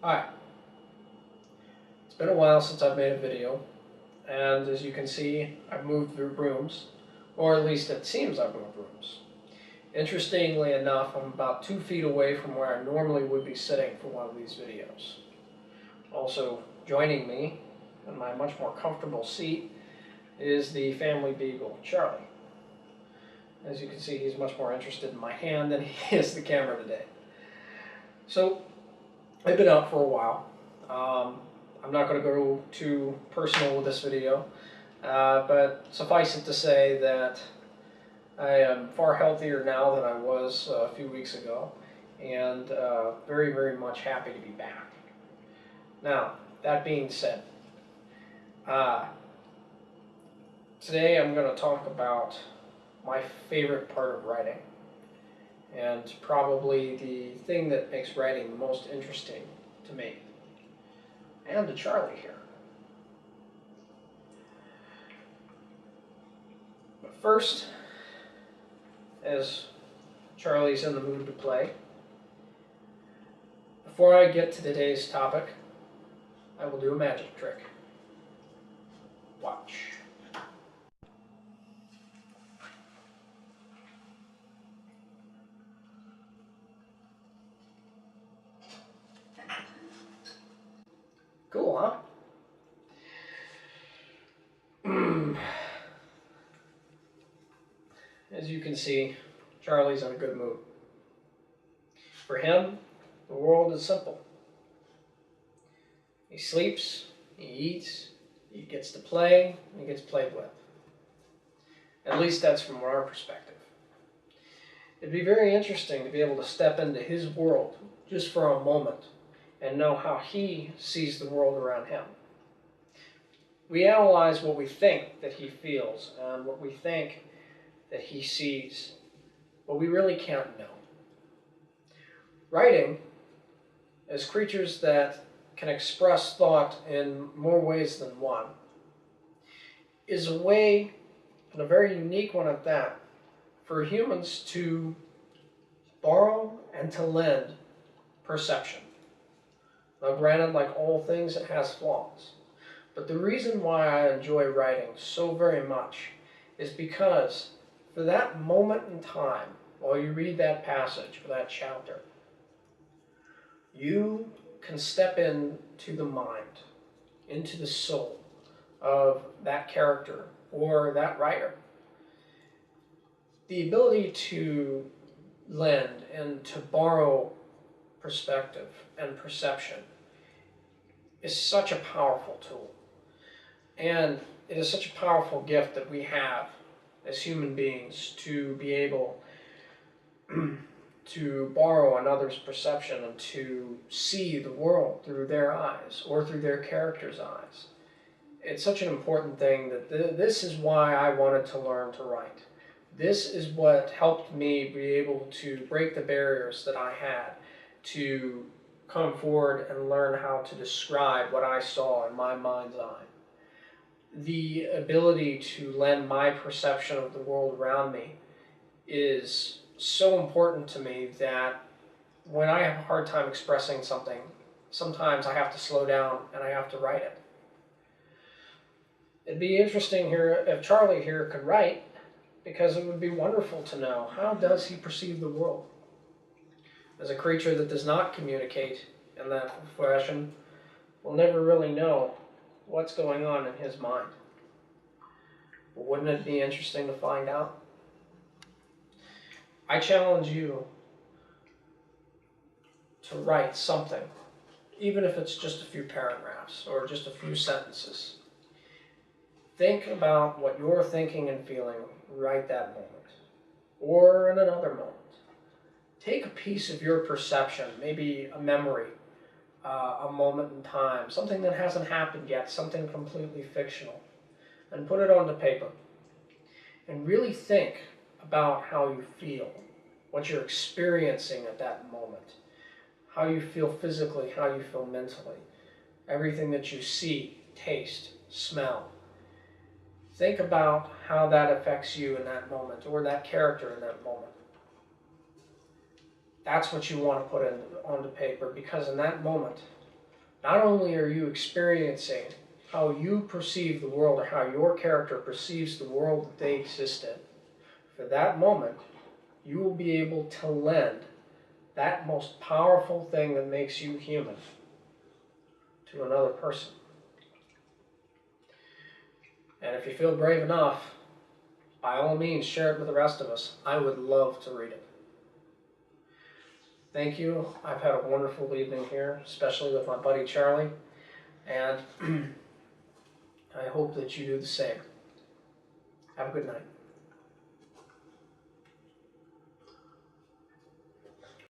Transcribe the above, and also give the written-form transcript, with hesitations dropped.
Hi, it's been a while since I've made a video, and as you can see, I've moved through rooms, or at least it seems I've moved rooms. Interestingly enough, I'm about 2 feet away from where I normally would be sitting for one of these videos. Also joining me in my much more comfortable seat is the family beagle, Charlie. As you can see, he's much more interested in my hand than he is the camera today. So, I've been out for a while. I'm not going to go too personal with this video, but suffice it to say that I am far healthier now than I was a few weeks ago, and very, very much happy to be back. Now, that being said, today I'm going to talk about my favorite part of writing, and probably the thing that makes writing the most interesting to me, and to Charlie here. But first, as Charlie's in the mood to play, before I get to today's topic, I will do a magic trick. Watch. Cool, huh? As you can see, Charlie's in a good mood. For him, the world is simple. He sleeps, he eats, he gets to play, and he gets played with. At least that's from our perspective. It'd be very interesting to be able to step into his world just for a moment and know how he sees the world around him. We analyze what we think that he feels and what we think that he sees, but we really can't know. Writing, as creatures that can express thought in more ways than one, is a way, and a very unique one at that, for humans to borrow and to lend perception. Now granted, like all things, it has flaws. But the reason why I enjoy writing so very much is because for that moment in time, while you read that passage or that chapter, you can step into the mind, into the soul of that character or that writer. The ability to lend and to borrow perspective and perception is such a powerful tool. And it is such a powerful gift that we have as human beings to be able to borrow another's perception and to see the world through their eyes or through their character's eyes. It's such an important thing that this is why I wanted to learn to write. This is what helped me be able to break the barriers that I had to come forward and learn how to describe what I saw in my mind's eye. The ability to lend my perception of the world around me is so important to me that when I have a hard time expressing something, sometimes I have to slow down and I have to write it. It'd be interesting here if Charlie here could write, because it would be wonderful to know, how does he perceive the world? As a creature that does not communicate in that fashion, we'll never really know what's going on in his mind. But wouldn't it be interesting to find out? I challenge you to write something, even if it's just a few paragraphs or just a few sentences. Think about what you're thinking and feeling right that moment, or in another moment. Take a piece of your perception, maybe a memory, a moment in time, something that hasn't happened yet, something completely fictional, and put it onto paper. And really think about how you feel, what you're experiencing at that moment, how you feel physically, how you feel mentally, everything that you see, taste, smell. Think about how that affects you in that moment, or that character in that moment. That's what you want to put onto paper, because in that moment, not only are you experiencing how you perceive the world or how your character perceives the world that they exist in, for that moment, you will be able to lend that most powerful thing that makes you human to another person. And if you feel brave enough, by all means, share it with the rest of us. I would love to read it. Thank you. I've had a wonderful evening here, especially with my buddy Charlie, and I hope that you do the same. Have a good night.